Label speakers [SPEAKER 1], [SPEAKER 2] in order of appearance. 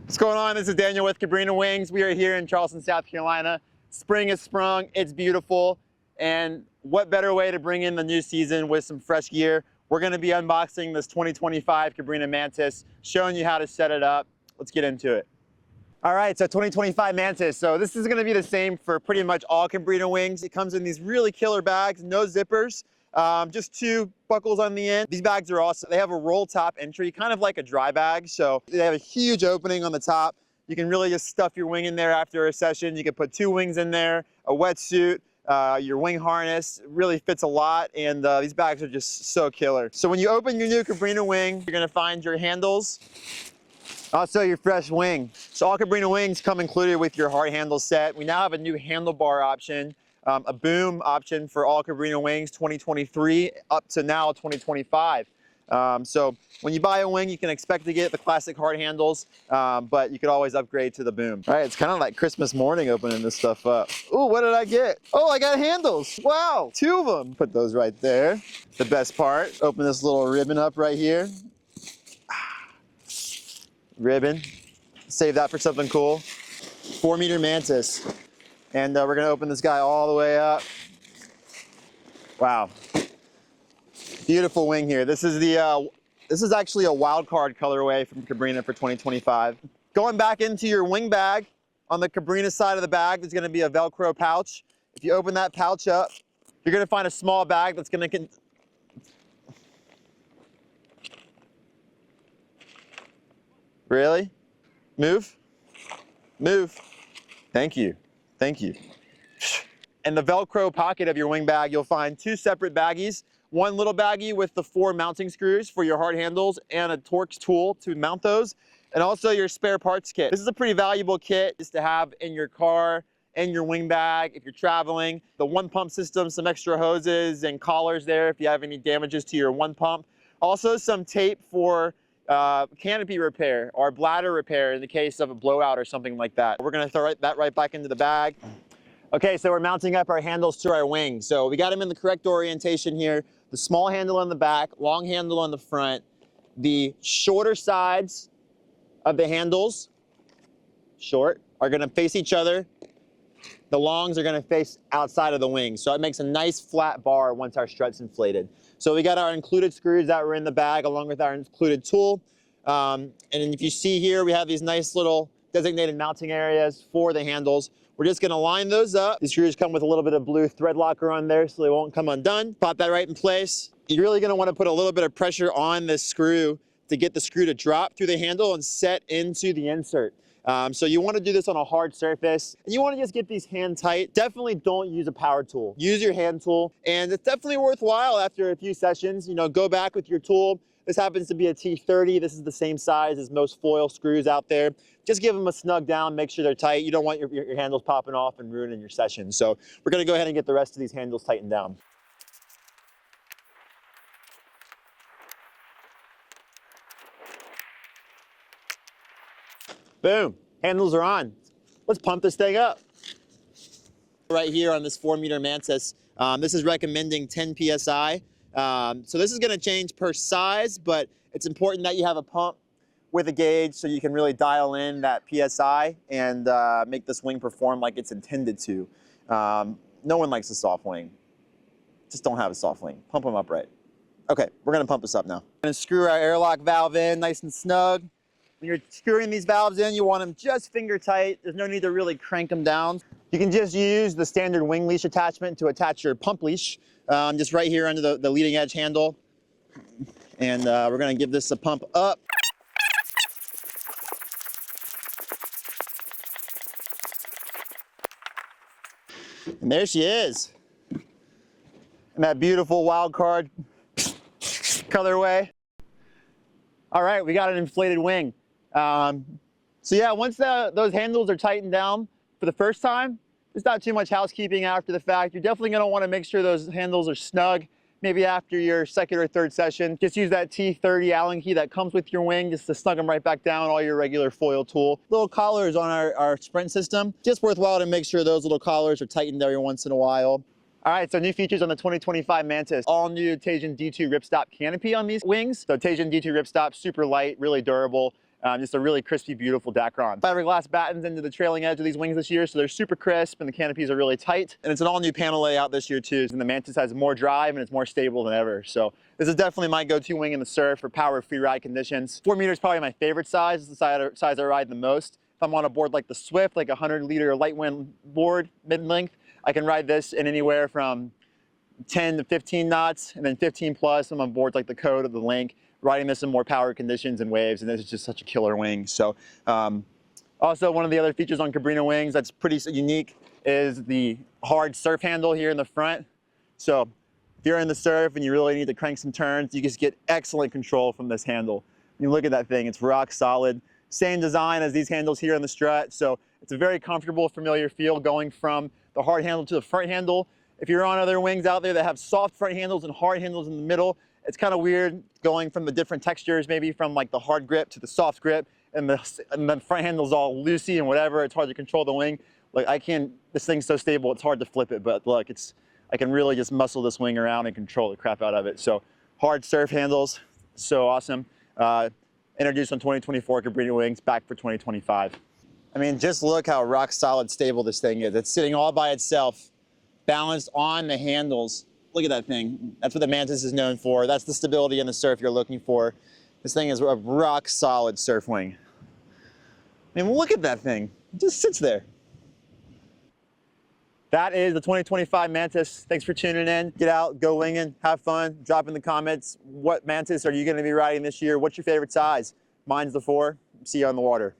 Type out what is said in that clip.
[SPEAKER 1] What's going on? This is Daniel with Cabrinha Wings. We are here in Charleston, South Carolina. Spring has sprung, it's beautiful, and what better way to bring in the new season with some fresh gear. We're going to be unboxing this 2025 Cabrinha Mantis, showing you how to set it up. Let's get into it. All right, so 2025 Mantis. So this is going to be the same for pretty much all Cabrinha wings. It comes in these really killer bags, no zippers. Just two buckles on the end. These bags are awesome. They have a roll top entry, kind of like a dry bag. So they have a huge opening on the top. You can really just stuff your wing in there after a session. You can put two wings in there, a wetsuit, your wing harness. It really fits a lot, and these bags are just so killer. So when you open your new Cabrinha wing, you're gonna find your handles, also your fresh wing. So all Cabrinha wings come included with your hard handle set. We now have a new handlebar option. A boom option for all Cabrinha wings 2023 up to now 2025. So when you buy a wing, you can expect to get the classic hard handles, but you could always upgrade to the boom. All right, it's kind of like Christmas morning opening this stuff up. Ooh, what did I get? Oh, I got handles. Wow, two of them. Put those right there. The best part, open this little ribbon up right here. Ribbon, save that for something cool. 4-meter Mantis. And we're gonna open this guy all the way up. Wow, beautiful wing here. This is actually a Wildcard colorway from Cabrinha for 2025. Going back into your wing bag, on the Cabrinha side of the bag, there's gonna be a Velcro pouch. If you open that pouch up, you're gonna find a small bag that's gonna Really? Move? Move. Thank you. Thank you. In the Velcro pocket of your wing bag, you'll find two separate baggies. One little baggie with the 4 mounting screws for your hard handles and a Torx tool to mount those, and also your spare parts kit. This is a pretty valuable kit just to have in your car and your wing bag if you're traveling. The one pump system, some extra hoses and collars there if you have any damages to your one pump. Also some tape for canopy repair or bladder repair in the case of a blowout or something like that. We're gonna throw that right back into the bag. Okay, so we're mounting up our handles to our wing. So we got them in the correct orientation here. The small handle on the back, long handle on the front. The shorter sides of the handles, short, are gonna face each other. The longs are gonna face outside of the wing. So it makes a nice flat bar once our strut's inflated. So we got our included screws that were in the bag along with our included tool. And if you see here, we have these nice little designated mounting areas for the handles. We're just gonna line those up. These screws come with a little bit of blue thread locker on there so they won't come undone. Pop that right in place. You're really gonna wanna put a little bit of pressure on this screw to get the screw to drop through the handle and set into the insert. So you want to do this on a hard surface, and you want to just get these hand tight. Definitely don't use a power tool. Use your hand tool, and it's definitely worthwhile after a few sessions. You know, go back with your tool. This happens to be a T30. This is the same size as most foil screws out there. Just give them a snug down, make sure they're tight. You don't want your handles popping off and ruining your session. So we're going to go ahead and get the rest of these handles tightened down. Boom, handles are on. Let's pump this thing up. Right here on this 4-meter Mantis, this is recommending 10 PSI. So this is gonna change per size, but it's important that you have a pump with a gauge so you can really dial in that PSI and make this wing perform like it's intended to. No one likes a soft wing. Just don't have a soft wing. Pump them up right. Okay, we're gonna pump this up now. We're gonna screw our airlock valve in nice and snug. When you're screwing these valves in, you want them just finger tight. There's no need to really crank them down. You can just use the standard wing leash attachment to attach your pump leash, just right here under the leading edge handle. And we're gonna give this a pump up. And there she is. And that beautiful Wildcard colorway. All right, we got an inflated wing. So yeah, once those handles are tightened down for the first time, there's not too much housekeeping after the fact. You're definitely gonna wanna make sure those handles are snug. Maybe after your second or third session, just use that T30 Allen key that comes with your wing just to snug them right back down, all your regular foil tool. Little collars on our sprint system. Just worthwhile to make sure those little collars are tightened every once in a while. All right, so new features on the 2025 Mantis. All new Tajin D2 ripstop canopy on these wings. So Tajin D2 ripstop, super light, really durable. Just a really crispy, beautiful Dacron. Fiberglass battens into the trailing edge of these wings this year, so they're super crisp and the canopies are really tight. And it's an all new panel layout this year too, and the Mantis has more drive and it's more stable than ever. So this is definitely my go-to wing in the surf for power free ride conditions. 4 meters is probably my favorite size. It's the size I ride the most. If I'm on a board like the Swift, like a 100-liter light wind board, mid-length, I can ride this in anywhere from 10 to 15 knots, and then 15 plus. I'm on boards like the Code or the Link, riding this in more power conditions and waves, and this is just such a killer wing. So also one of the other features on Cabrinha wings that's pretty unique is the hard surf handle here in the front. So if you're in the surf and you really need to crank some turns, you just get excellent control from this handle. You look at that thing, it's rock solid. Same design as these handles here on the strut, so it's a very comfortable, familiar feel going from the hard handle to the front handle. If you're on other wings out there that have soft front handles and hard handles in the middle, it's kind of weird going from the different textures, maybe from like the hard grip to the soft grip, and the front handle's all loosey and whatever. It's hard to control the wing. Like this thing's so stable, it's hard to flip it, but look, I can really just muscle this wing around and control the crap out of it. So hard surf handles, so awesome. Introduced on 2024 Cabrinha wings, back for 2025. I mean, just look how rock solid stable this thing is. It's sitting all by itself, balanced on the handles. Look at that thing. That's what the Mantis is known for. That's the stability in the surf you're looking for. This thing is a rock solid surf wing. I mean, look at that thing. It just sits there. That is the 2025 Mantis. Thanks for tuning in. Get out, go winging, have fun. Drop in the comments, what Mantis are you gonna be riding this year? What's your favorite size? Mine's the 4. See you on the water.